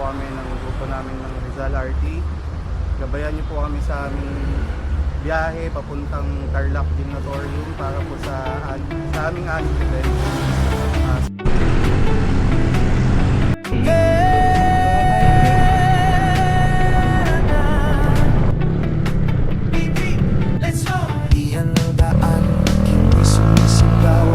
kami ng grupo namin ng Rizal RT. Gabayan niyo po kami sa aming biyahe papuntang Tarlac Gymnatorium para po sa aming annual event. Iyan ang daan, hindi sumisigaw.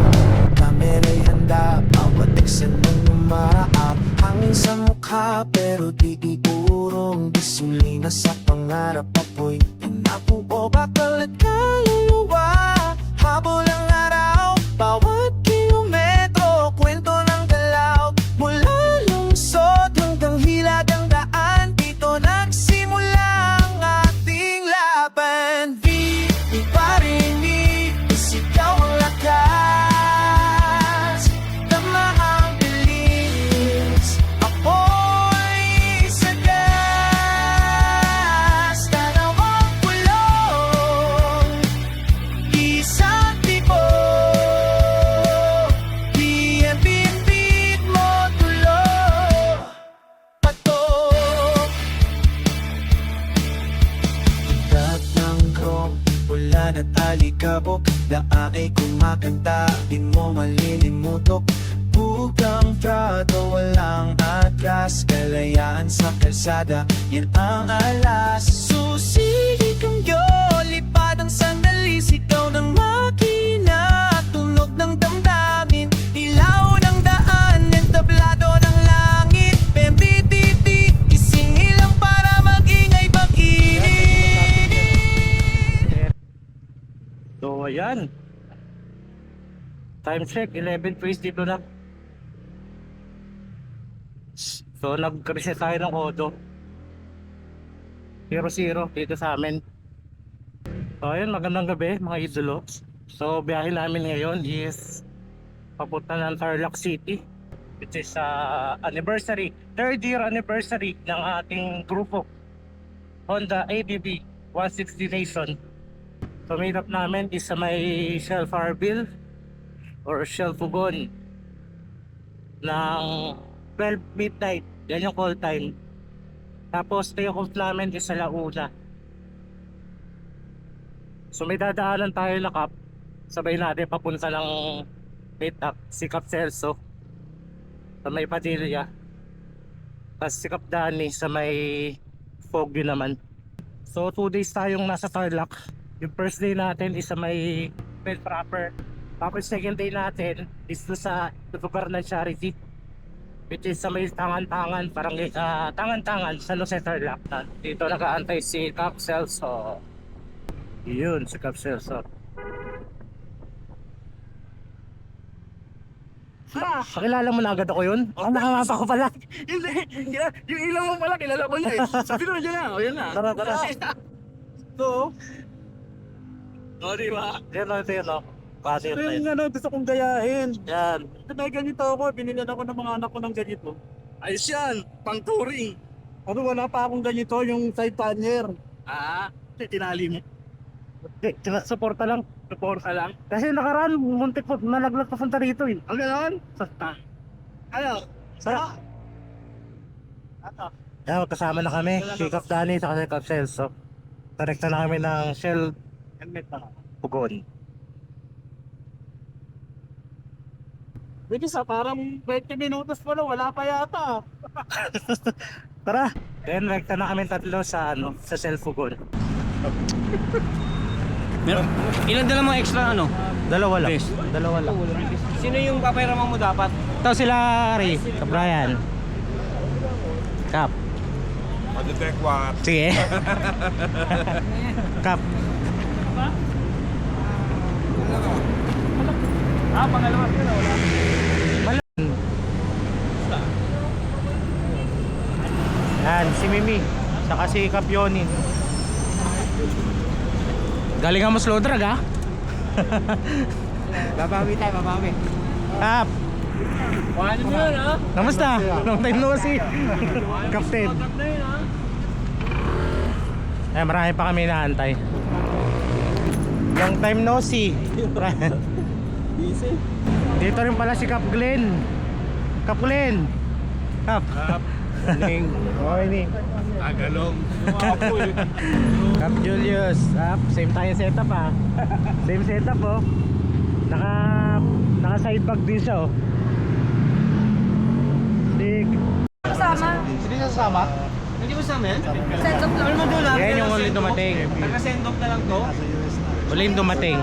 Kamera'y handa, bawat eksena ng umaap. Hangin sa mukha, pero di iurong. Gasolina sa pangarap, apoy pinapuo. Bakal at kaluluwa, habol ang araw. Bawat kilometro, kwento ng galaw. Mula lungsod hanggang hilag ang daan, dito nagsimula ang ating laban. Di parinig, isigaw ang lakas. Tama ang bilis, apoy sa gas. Dalawang kulong, isang tipo. Di ang bitbit mo tulo. Patok Igat ng chrome, wala na talikabok. Daan ay kumakanta, di mo malilimutok. Bugang prado, walang atras. Kalayaan sa kalsada, yan ang alas. Susi kang lipad ang sandali. Sigaw ng makina, tunog ng damdamin. Ilaw ng daan, entablado ng langit. Pembititi, isingilang para magingay bakinig. So ayan, time check 11:20 dito na. So nag-reset tayo ng Odo 00 dito sa amin. So ayun, magandang gabi mga idolo. So biyahe namin ngayon is papunta ng Tarlac City, which is anniversary, 3rd year anniversary ng ating grupo Honda ABB 160 Nation. So meet up namin is sa may Shell Farville or Shell Pugon ng 12 midnight. Yan yung call time. Tapos take off namin is sa Launa. So may dadaanan tayo na Cap. Sabay natin papunta ng meet up si Cap Celso sa may Padilla. Tapos si Cap Dani sa may Foggy naman. So 2 days tayong nasa Tarlac. Yung first day natin is sa may bed proper. Tapos second day natin is sa lugar ng Charity, which is sa may tangan-tangan, parang tangan-tangan sa Jose Tarlac. Dito nag-aantay si Cap Celso. Yun, si Cap Celso. Pakilala mo na agad ako yun? Nakamapa ko pala. Hindi, yung ilang mo pala, kilala ko niya eh. Sabi ko dyan na, o yan na. Tara, tara. So, o diba? Yan o, ito yun o. Kasi Ito yun. yung gusto kong gayahin. Yan. May ganito ako, binilan ako ng mga anak ko ng ganito. Ayos yan, pang touring. Ano, wala pa akong ganito, yung side pannier. Tinali mo. Suporta lang. Suporta lang. Kasi nakaraan, muntik po, nalaglag papunta rito eh. Ang gano'n? Sasta. Ano? Sa... Ano? Yan, magkasama na kami. Si Cap Dani sa Cap Celso. Direkta na kami ng Shell Helmet na. Pugon. Pwede sa parang 20 minutos pa na, wala pa yata. Tara! Then, direkta na kami tatlo sa sa Shell Pugon. Meron, ilan dala mo extra ano? Dalawa lang. Bes. Dalawa lang. Sino yung papayraman mo dapat? Ito sila, Ray. Sa Brian. Cap. Sige. Cap. Pangalawa ko na, wala. Yan, si Mimi. Saka si Cap Yoni. Galing nga mo slow drag ha? Babawi tayo, babawi. Cap. Paano nyo yun, ha? Kamusta? Long time no see. Captain. na yun, ha? Eh, marami pa kami inaantay. Long time no see. Easy. Dito rin pala si Cap Glenn. Cap Glenn. Cap. Morning. Tagalog. Cap Julius. Same tayo setup Same setup oh. Naka side bag din siya oh. Dig. Sama. Hindi sasama? Hindi mo sa amin? Send off lang. Ano mo doon lang? Yan yung huling dumating. Taga-send off na lang to? Huling dumating.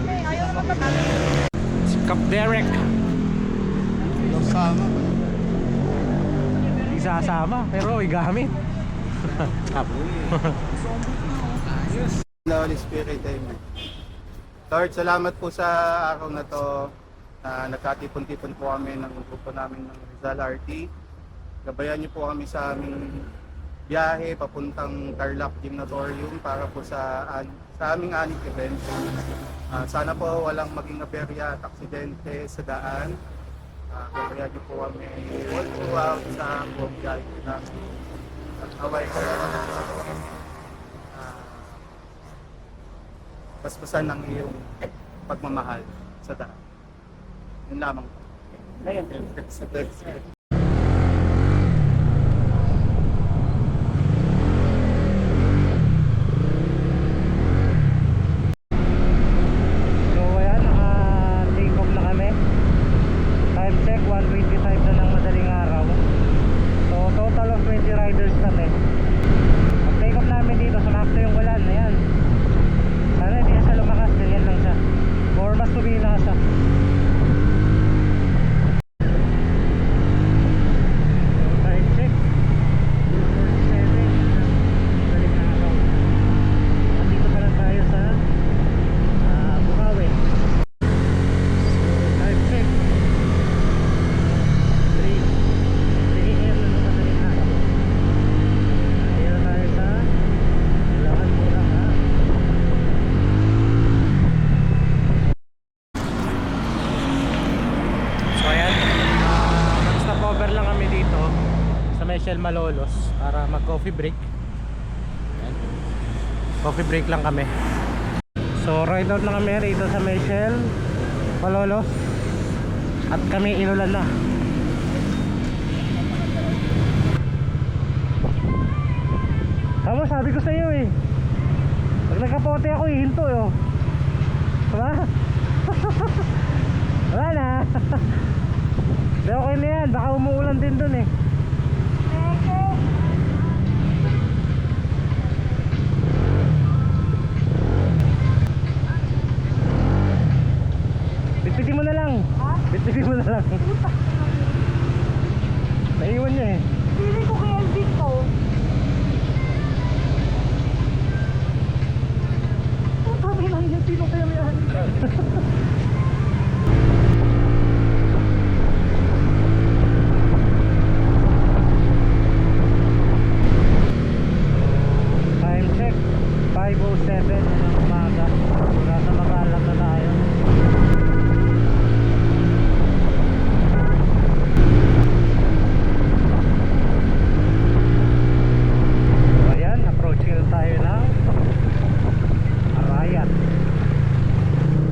Si Cap Derek. Sama. Hindi sasama pero igamit. Cap. Holy Spirit, amen. Lord, salamat po sa araw na to na nagkatipon-tipon po kami ng grupo namin ng Rizal RT. Gabayan niyo po kami sa aming biyahe papuntang Tarlac Gymnatorium para po sa aming annual event. Sana po walang maging aberya at aksidente sa daan. Gabayan niyo po kami all throughout sa buong biyahe namin. At away ko paspasan ng iyong pagmamahal sa daan. Yun lamang po. So ayan, naka-take off na kami. Time check, 1:25 na ng madaling araw. So total of 20 riders kami. Pag-take off namin dito, sumakto yung ulan. Ayan. Sana hindi na siya lumakas, ganyan lang siya. Or mas tumina siya. So time check, 4:47 madaling araw. Nandito pa lang tayo sa Bukawi. So time check, 3 AM na madaling araw. Ayan na tayo sa Bulacan, Bulacan. So ayan, mag-stop over lang kami dito sa Michelle Malolos para mag-coffee break. Ayan. Coffee break lang kami. So ride out na kami rito sa Michelle Malolos at kami inulan na. Tama, sabi ko sa iyo eh. Pag nagkapote ako, ihinto eh oh. Diba? Wala na. Pero okay na yan, baka umuulan din dun eh. Bitbitin mo na lang. Bitbitin mo na lang. Naiwan niya eh. Pili ko kay Elvin to. Sabi lang yan, sino kaya may ahal? Time check, 5:07 ng umaga. Nasa Magalang na tayo. So ayan, approaching na tayo ng Arayat.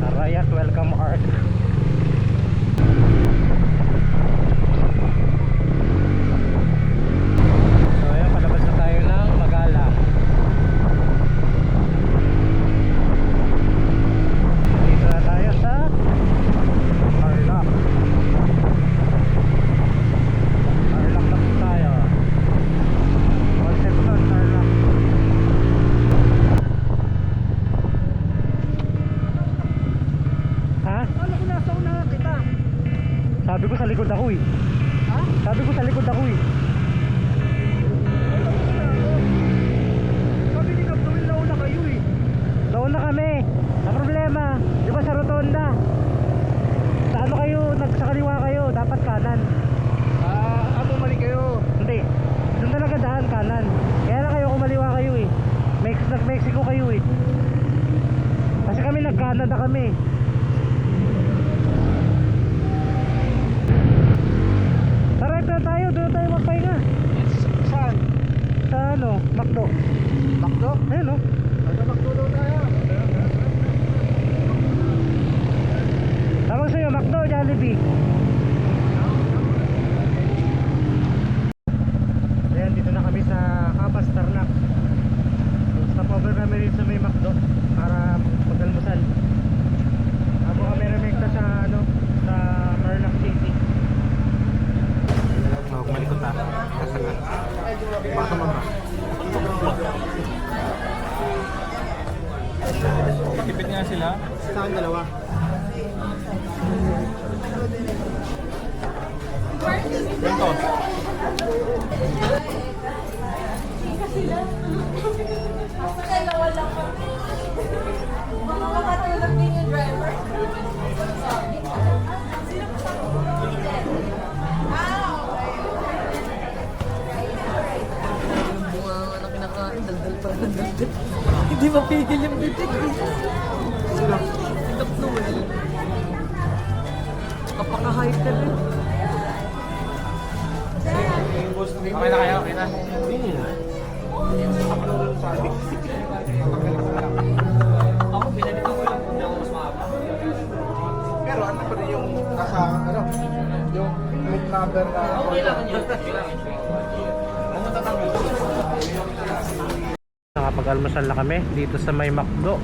Arayat Welcome Arc. So ayan, palabas na tayo ng Magalang. Dito na tayo sa Tarlac. Tarlac na po tayo. Concepcion, Tarlac. Ha? Ano ko nasa unahan kita? Sabi ko sa likod ako eh. Ha? Sabi ko sa likod ako eh. Sabi ni Kaptawin na una kayo eh. Nauna kami. Ang problema, di ba sa rotonda? Sa ano kayo, sa kaliwa kayo, dapat kanan. Mali kayo. Hindi. Doon talaga daan kanan. Kaya lang kayo kumaliwa kayo eh. Nag-Mexico kayo eh. Kasi kami nag-Canada kami. Tara, ito tayo. Doon tayo magpahinga. Saan? Sa ano, McDo. Bakdo? Ayun oh. Ano magtulo tayo? Tawag sa'yo, McDo, Jollibee. Ayan, dito Baka mama. Tipid nga sila. Sa akin dalawa. Ganito. Dalawa lang kami. Mga makatulog din yung driver. Sino pa sa Mga kinakain, daldal pa rin daldal. Hindi mapigil yung bibig. Silap naman. Kapaka-hype ka rin. Okay na kayo, okay na. Ako, pinalito ko lang kung ako mas mahaba. Pero ano pa rin yung nasa, ano, yung plate number na... Okay lang yun. Pumunta kami. Nakapag-almusal na kami dito sa may McDo,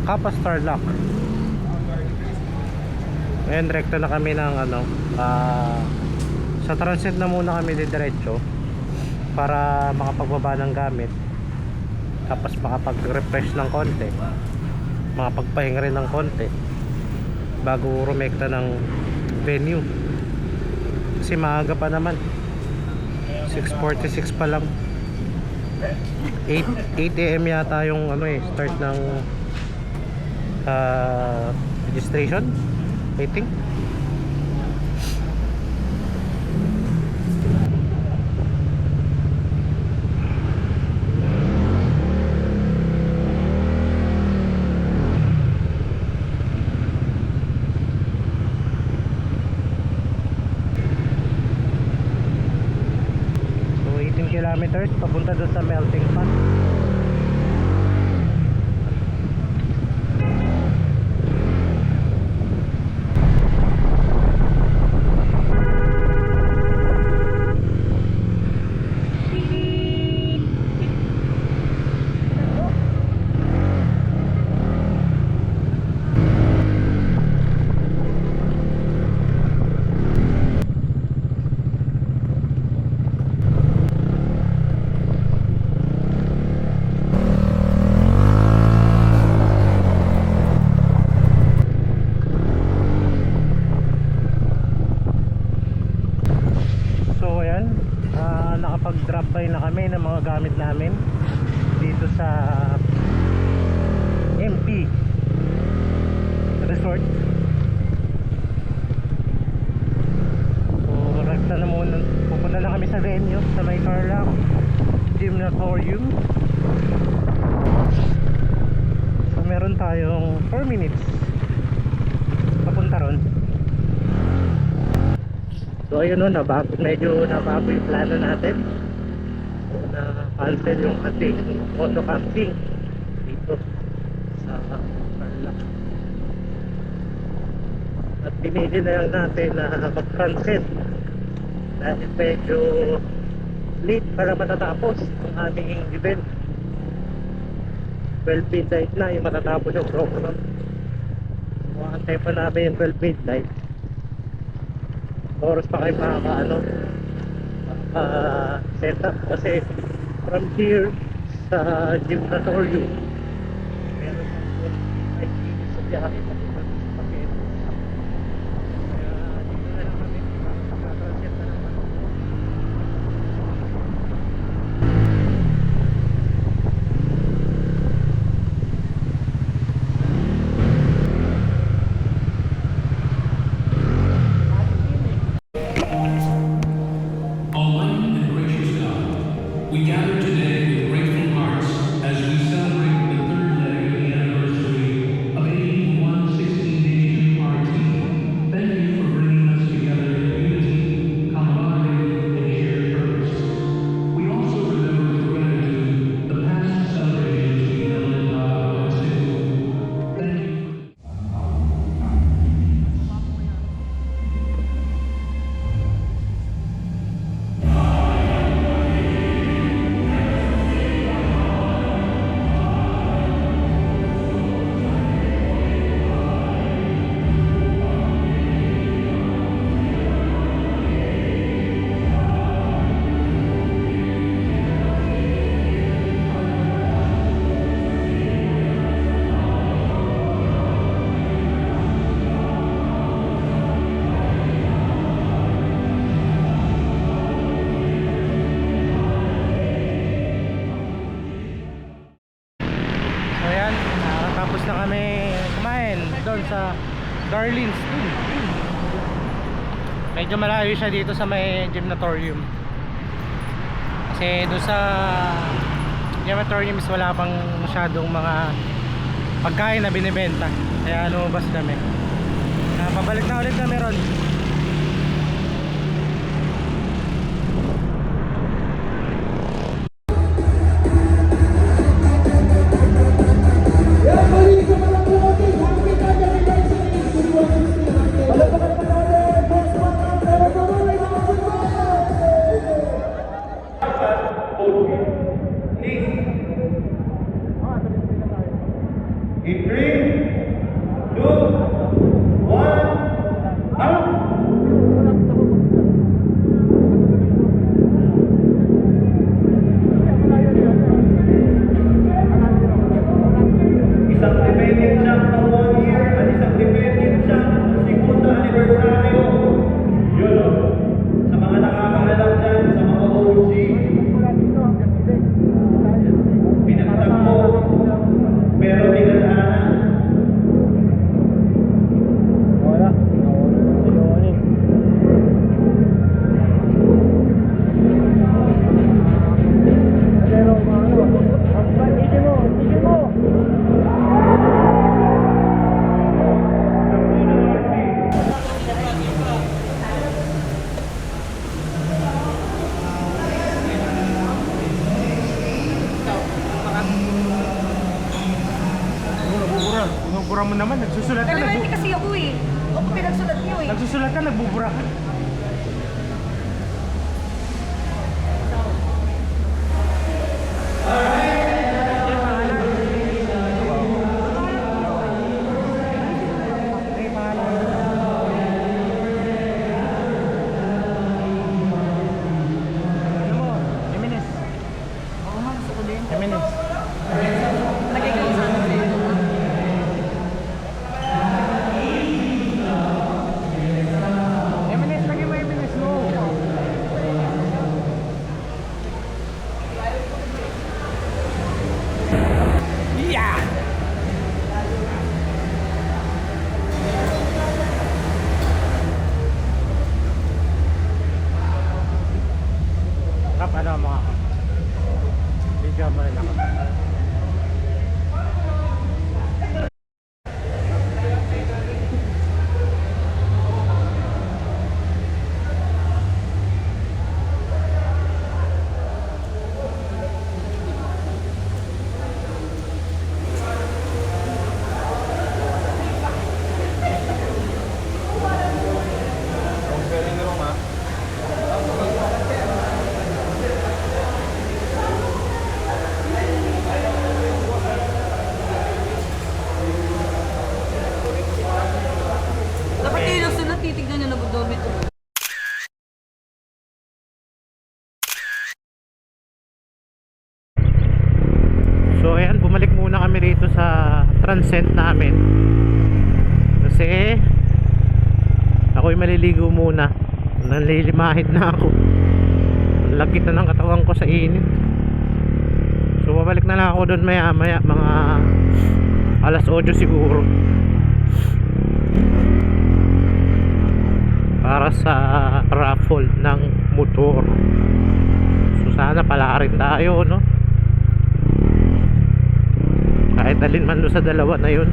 Kappa Starlock. Ngayon rekta na kami ng ano, sa transit na muna kami diretso para makapagbaba ng gamit, tapos makapag-refresh ng konti, makapagpahinga rin ng konti bago rumekta ng venue kasi maaga pa naman, 6:46 pa lang. 8 AM yata yung ano start ng registration, I think. So 18 kilometers papunta doon sa melting pot. So ayan, nakapag-drop by na kami ng mga gamit namin dito sa MP Resort. So rekta na muna, pupunta na kami sa venue sa may Tarlac Gymnatorium. So meron tayong 4 minutes papunta ron. So ayun o, medyo nabago yung plano natin. So na-cancel yung ating auto camping dito sa Tarlac. At pinili na lang natin na mag-transit dahil medyo late para matatapos ang aming event. 12 midnight na yung matatapos yung program. So antay pa namin yung 12 midnight. Oras pa kayo set up kasi from here sa gymnatorium meron pa 5 minutes sa biyahe papunta sa Paquete. Kaya dito na lang kami magka-transit na naman. Almighty and gracious God, we gather today with grateful hearts as we celebrate the third leg of the anniversary of 8116 Nation RT. Thank you for bringing us together in unity, camaraderie, and shared purpose. We also remember with gratitude the past celebrations we held in Ottawa and St. Louis. Thank you. kami kumain doon sa Darlene's. Medyo malayo siya dito sa may gymnatorium. Kasi doon sa gymnatorium is wala pang masyadong mga pagkain na binibenta. Kaya lumabas kami. Pabalik na ulit kami ron. In 3, 2, 1, out! Isang defending champ na 1 year at isang defending champ na segundo anibersaryo. Yun o. Sa mga nakakaalam dyan, sa mga OG, pinagtagpo, pero tinadhana. Binubura mo naman, nagsusulat ka, Pero kasi ako eh. Ako pinagsulat niyo eh. nagsusulat ka, nagbubura ka. Lagay ko sa ano. Kap, ano mga kap? Video mo rin ako. Dapat kayo nagsulat, titignan niyo na budomit. So ayan, bumalik muna kami rito sa transcend namin. Kasi ako'y maliligo muna. Nalilimahid na ako. Lagkit na ng katawan ko sa init. So babalik na lang ako doon maya maya, mga alas 8 siguro, para sa raffle ng motor. So sana pala rin tayo, no? Kahit alin man doon sa dalawa na yun.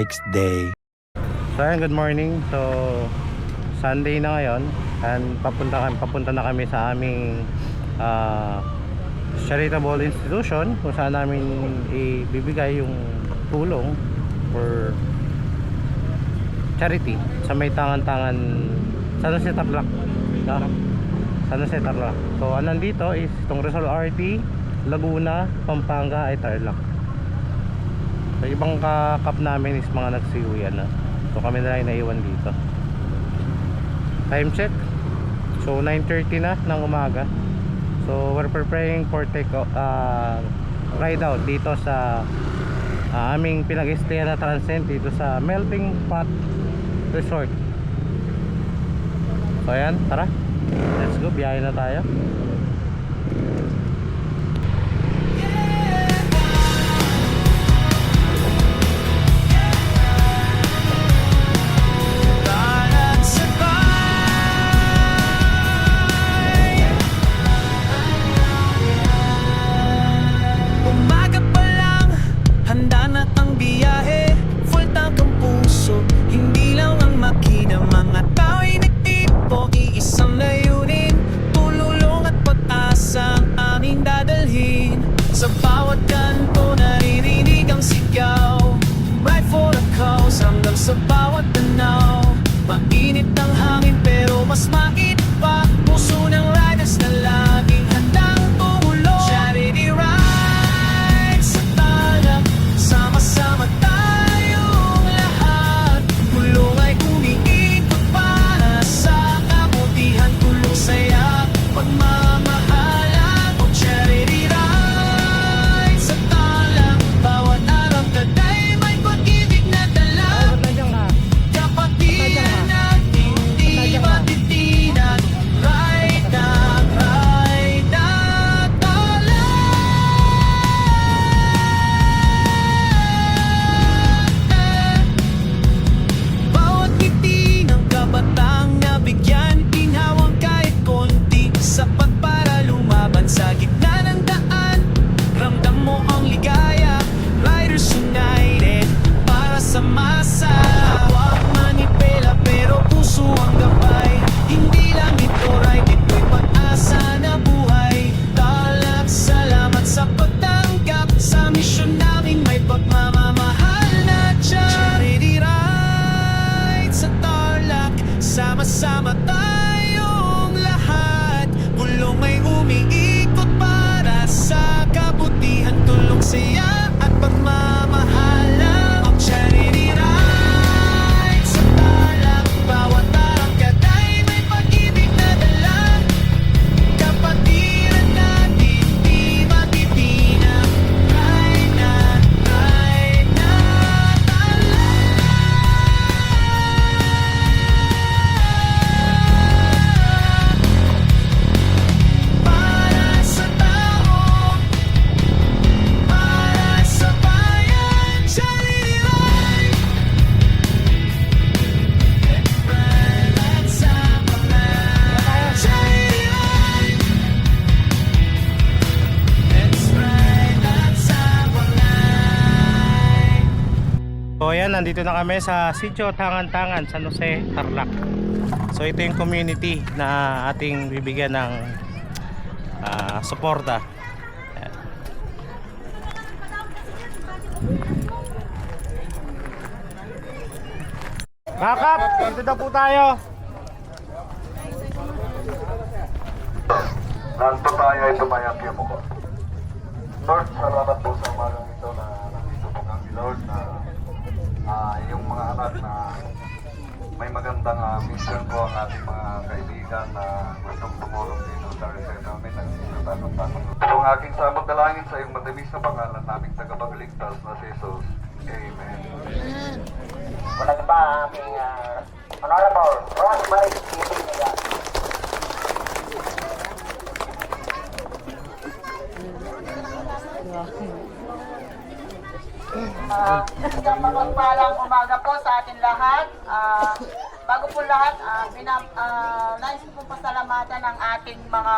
next day. So ayan, good morning. So Sunday na ngayon and papunta na kami sa aming charitable institution kung saan namin ibibigay yung tulong for charity sa may tangan-tangan San Jose Tarlac. San Jose Tarlac. So nandito is itong Rizal RT, Laguna, Pampanga ay Tarlac. So ibang kakap namin is mga nagsiuwi na. So kami na lang naiwan dito. Time check. So 9:30 na ng umaga. So we're preparing for ride out dito sa aming pinag-stayan na Transcend dito sa Melting Pot Resort. So ayan, tara. Let's go, biyahe na tayo. Umaga pa lang, handa na ang biyahe. Full tank ang puso, hindi lang ang makina. Mga tao'y nagtipo, iisang layunin. Tululong at pag-asa ang aming dadalhin. Sa bawat kanto naririnig ang sigaw. Right for the cause, hanggang sa bawat tanaw. Mainit ang hangin pero mas mainit pa puso ng riders na laging handang tumulong. Charity ride sa Tarlac, sama-sama tayong lahat. Tulong ay umiikot para sa kabutihan. Tulong, saya, pagmamahalan. O charity ride sa Tarlac, bawat araw taday may pag-ibig na dala. Kapatiran natin di matitinan. Ride na Tarlac. Bawat ngiti ng kabatang nabigyan, ginhawang kahit konti, sapat para lumaban sa gitna ng daan. Ramdam mo ang ligaya, Riders United para sa masa. Huwag manipela pero puso ang gabay. Hindi lang ito ride, ito'y pag-asa na buhay. Tarlac, salamat sa pagtanggap sa misyon namin, may pagmamamahal na charity ride sa Tarlac. Sama-sama tayong lahat. Bulong may umiikot para sa kabutihan. Tulong, saya at pagmamahalan. Ang charity ride sa Tarlac, bawat arangkaday may pag-ibig na dala. Kapatiran natin di matitinag. Ride na para sa tao, para sa bayan. Charity ride, let's ride at Sapalan. Charity ride, let's ride at Sapalan. So ayan, nandito na kami sa Sitio Tangan-Tangan, San Jose, Tarlac. So ito yung community na ating bibigyan ng suporta. Ayan. Kakap, dito na po tayo. Nanto tayo ay tumayakya mo ko. Lord, salamat po sa umagang ito na nandito po kami, Lord, na yung mga anak na may magandang mission po ang ating mga kaibigan na gustong tumulong dito sa resort namin ng sinutang-tanong. Ito ang aking samot dalangin sa iyong matamis na pangalan naming tagapagligtas na si Jesus. Amen. Wala na ba aming Honorable Rosemary Pilipinas? Isang mapagpalang umaga po sa atin lahat. Bago po lahat, nais po pasalamatan ang ating mga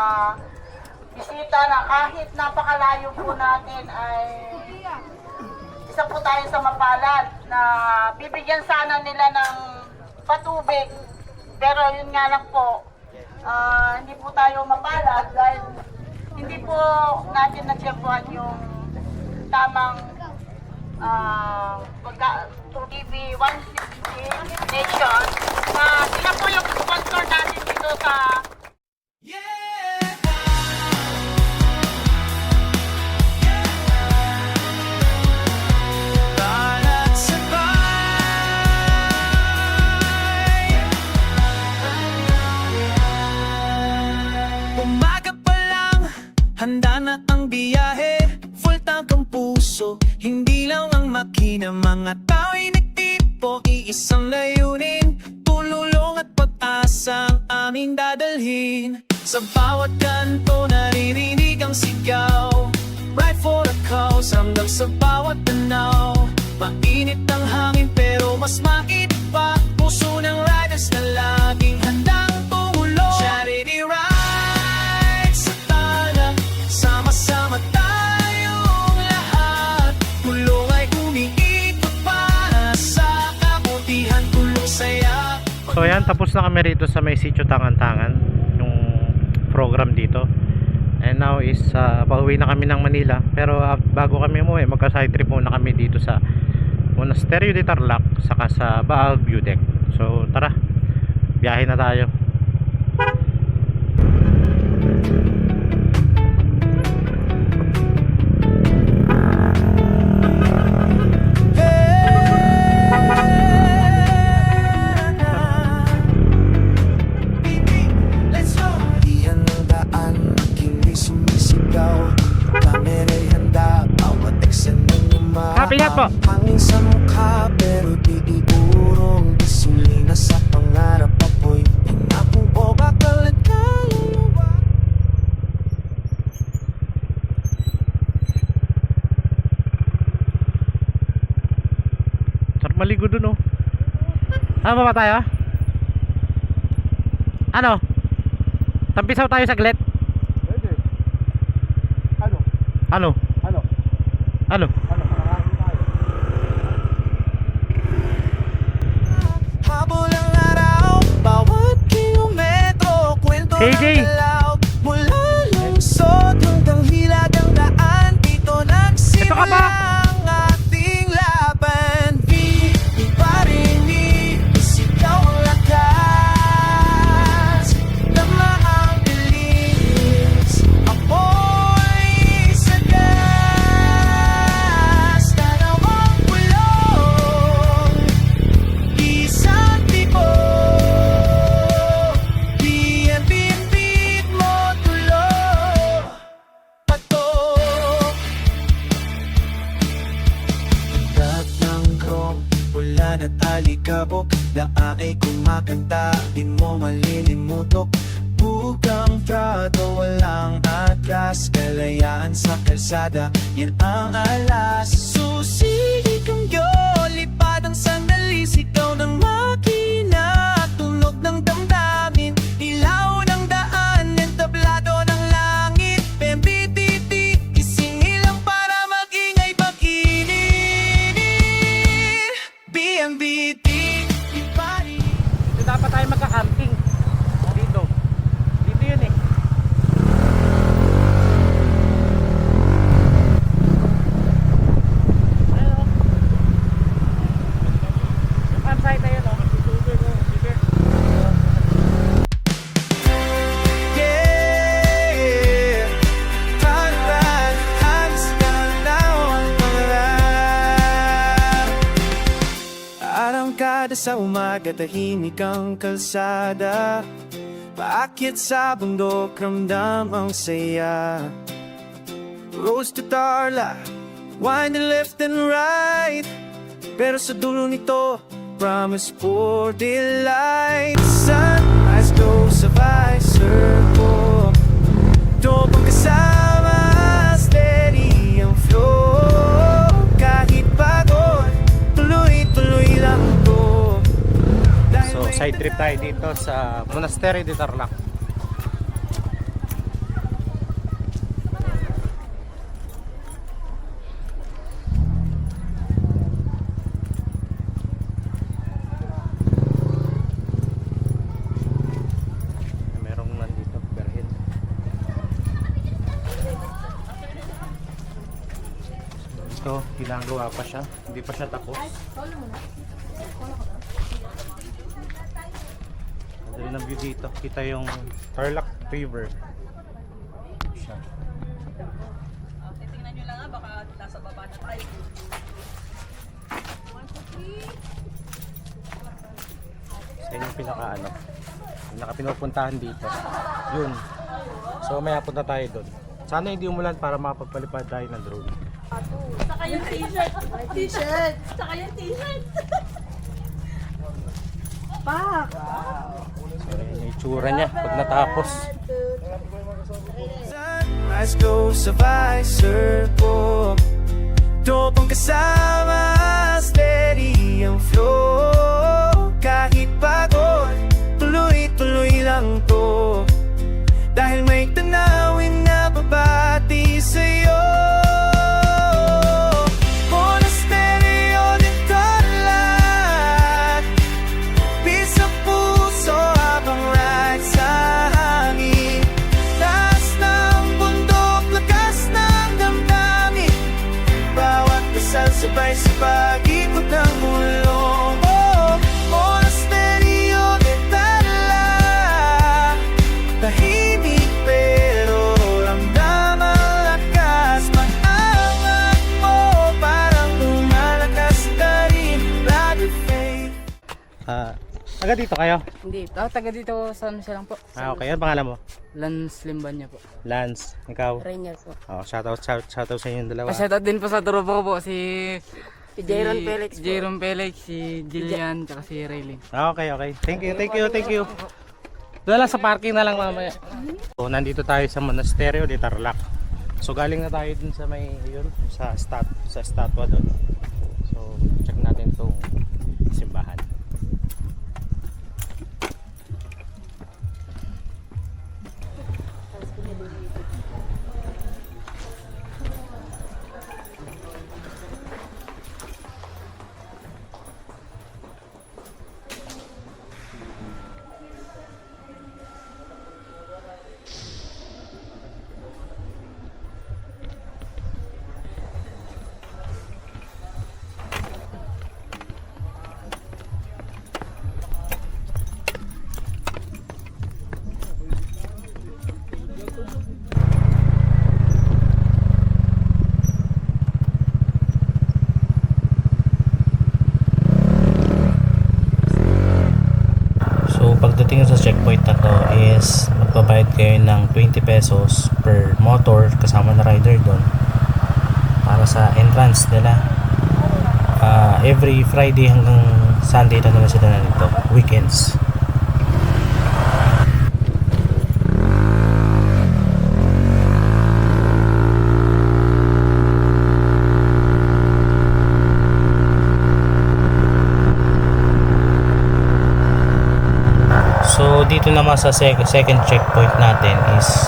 bisita na kahit napakalayo po natin ay isa po tayo sa mapalad. na bibigyan sana nila ng patubig. Pero yun nga lang po, hindi po tayo mapalad dahil hindi po natin natiyempuhan yung tamang TV 160 Nation na sila po yung sponsor natin dito sa Kalat sabay. Umaga pa lang, handa na ang biyahe. Full tank ang puso, hindi lang ang makina. Mga tao'y nagtipo, iisang layunin. Tululong at pag-asa ang aming dadalhin. Sa bawat kanto naririnig ang sigaw. Right for the cause, hanggang sa bawat tanaw. Mainit ang hangin pero mas mainit pa puso ng riders na laging handang tumulong. Charity ride sa tala, sama-sama tayong lahat. Tulong ay umiikot para sa kabutihan, tulong saya. So ayan, tapos na kami rito sa may sitio Tangan-Tangan, yung program dito. And now is pauwi na kami ng Manila. Pero bago kami umuwi, magka-side trip muna kami dito sa Monasterio de Tarlac saka sa Baguio Deck. So tara, biyahe na tayo. Let's go! Iyan ang daan, makinig sumisigaw. Kamera'y handa, bawat eksena ng Happy na po! hangin sa mukha, pero di iurong. Disiplina sa pangarap, apoy pinapong o bakal at kaluluwa. Sarap maligo dun, oh. Ano ba tayo? Ano? Tampisaw tayo saglit. Pwede. Ano? Ano? Ano? Ano? Ano? Panakain tayo. Habol ang araw, bawat kilometro, kwento KJ. ng galaw. Mula lungsod hanggang hilag ang daan, dito Ito ka ba? nagsimula ang ating laban. Di parinig, isigaw ang lakas. Tama ang bilis, apoy sa gas. Tanaw ang bulong, isang tipo. Bit mo tulo, patok. Gat ng krong, ulan at alikabok. Daakay kumakanta, di mo malilimutok. Bugang trado, walang atras. Kalayaan sa kalsada, yan ang alas. Susigig ang lipad ang sandali. Sigaw ng makina, tunog ng damdamin. Ilaw ng daan, entablado ng langit. Pembititi, isingilang para magingay pag-init. BMBT, ipari. Dito dapat tayo magka-camping. Dito. Dito yun eh. Ayun, oh. Yung campsite na yun, oh. Yeah, Thailand, hands down now ang pangarap. Arangkada sa umaga, tahimik ang kalsada. Paakyat sa bundok, ramdam ang saya. Roads to Tarlac, wind and left and right. Pero sa dulo nito, promise for delight. Sunrise goes sabay circle, dobang kasama, steady ang flow. Kahit pagod, tuloy-tuloy lang to. So side trip tayo dito sa Monasterio de Tarlac. to, ginagawa pa siya. Hindi pa siya tapos. Madali ng view dito. Kita yung Tarlac River. Siya. Titingnan nyo lang ha, baka nasa baba na tayo. Sa yung pinaka ano, pinupuntahan dito. Yun. So may punta tayo doon. Sana hindi umulan para makapagpalipad tayo ng drone. Saka yung t-shirt. T-shirt. Saka yung t-shirt. Pak! So yun yung itsura niya pag natapos. Eyes go sabay surpo Topang kasama steady ang flow Kahit pagod tuloy-tuloy lang to Dahil may tanawin na babati sa'yo Monasterio de Tarlac Peace sa puso habang ride sa hangin Taas ng bundok, lakas ng damdamin Bawat dasal sabay sa pag-ikot ng mulong Oh, Monasterio de Tarlac Tahimik pero ramdam ang lakas Maangat mo parang lumalakas ka rin Lagi faith Taga dito kayo? Hindi. Taga dito sa ano siya lang po. Okay. Ano pangalan mo? Lance Limbanya po. Lance. Ikaw? Rainier po. Oh, shoutout sa inyong dalawa. Shoutout din po sa tropa ko po. Si Jayron Felix po. Jayron Felix, si Jillian, tsaka si Raylene. Okay. Thank you. Doon lang sa parking na lang mamaya. So, nandito tayo sa Monasterio de Tarlac. So, galing na tayo dun sa may, yun, sa statwa doon. So, check natin itong simbahan. Pagdating sa checkpoint na to is magbabayad kayo ng 20 pesos per motor kasama na rider doon para sa entrance nila. Every Friday hanggang Sunday na naman sila nandito, weekends. So dito naman sa second checkpoint natin is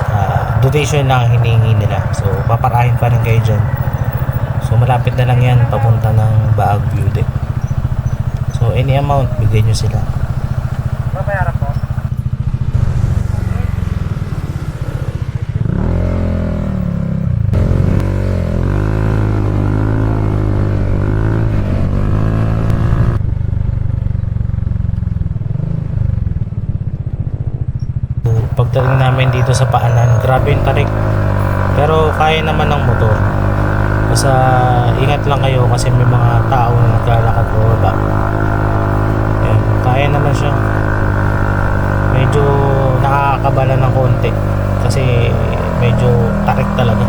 donation lang hinihingi nila. So paparahin pa rin kayo dyan. So malapit na lang yan papunta ng Baag View Deck. So any amount bigay nyo sila. Babayaran po. Pagdating namin dito sa paanan, grabe yung tarik, pero kaya naman ng motor. Basta ingat lang kayo kasi may mga tao na naglalakad po baba. Ayan, kaya naman siya. Medyo nakakabala ng konti kasi medyo tarik talaga.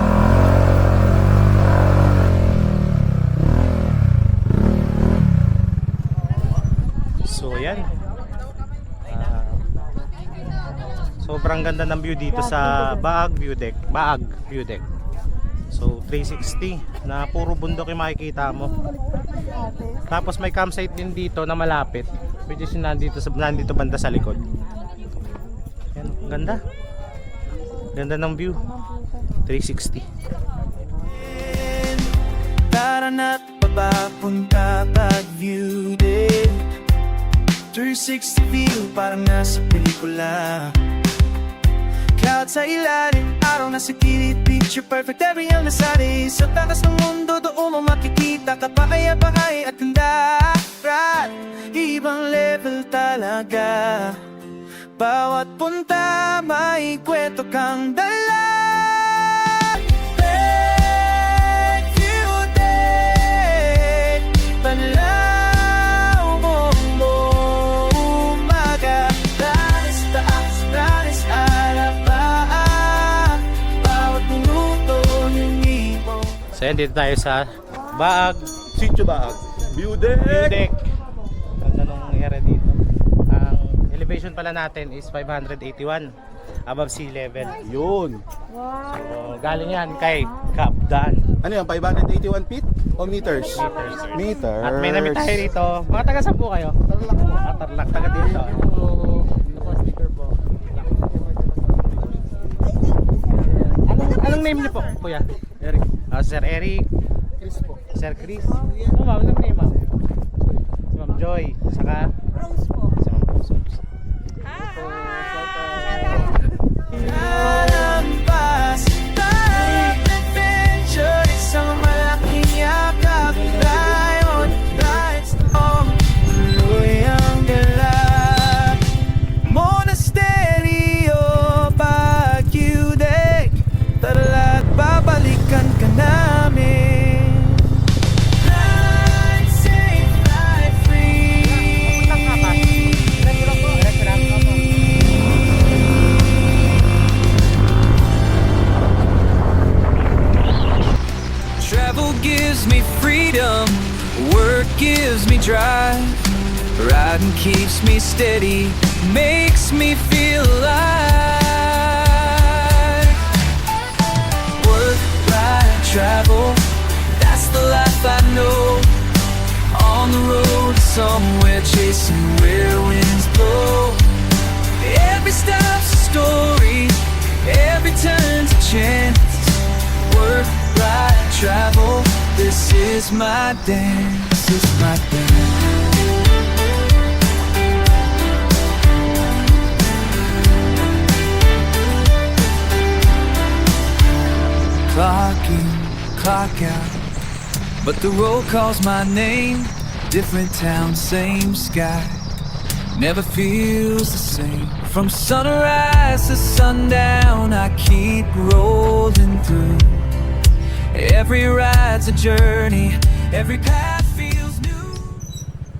So yan, sobrang ganda ng view dito sa Baag View Deck. So 360 na puro bundok yung makikita mo. Tapos may campsite din dito na malapit, which is nandito banda sa likod. Yan, ganda. Ganda ng view. 360. Tara na't papapunta Baag View Deck 360 view parang nasa pelikula Cloud sa ilalim, araw na sa kilid, Picture perfect every young nasari. Sa takas ng mundo doon mo makikita kapakaya-pakay at kandarat. Ibang level talaga. Bawat punta may kwento kang dala. Thank you, day. Panlaw mo umaga. Taas, taas, taas, alabaan. Bawat minuto ng ibon. So yan, dito tayo sa Baag Sitio Baag. View deck. View Deck. Ganda nung area dito. Ang elevation pala natin is 581 above sea level. Yun. So galing yan kay Cap Dan. Ano yan? 581 feet o meters? Meters. At may namit tayo rito. Mga taga saan po kayo? Tarlac po. Tarlac, taga dito. Ito po, sticker po. Anong name niyo po, kuya? Eric. Sir Eric. Chris po. Sir Chris. Ano ma'am? Anong name ma'am? Si Ma'am Joy. Saka? Rose po. Si Ma'am Rose. Lampas tayo adventure. Isang malaking yakap. Diamond lights on. Tuloy ang galap. Monasterio, Baguio Deck. Tarlac, babalikan ka namin. Fly safe, fly free. Travel gives me freedom, work gives me drive. Riding keeps me steady, makes me feel alive. Work, ride, travel, that's the life I know. On the road somewhere, chasing where winds blow. Every stop's a story, every turn's a chance. Work, ride, travel, this is my dance, this is my dance. Clock in, clock out, but the road calls my name. Different town, same sky, never feels the same. From sunrise to sundown, I keep rolling through. Every ride's a journey, every path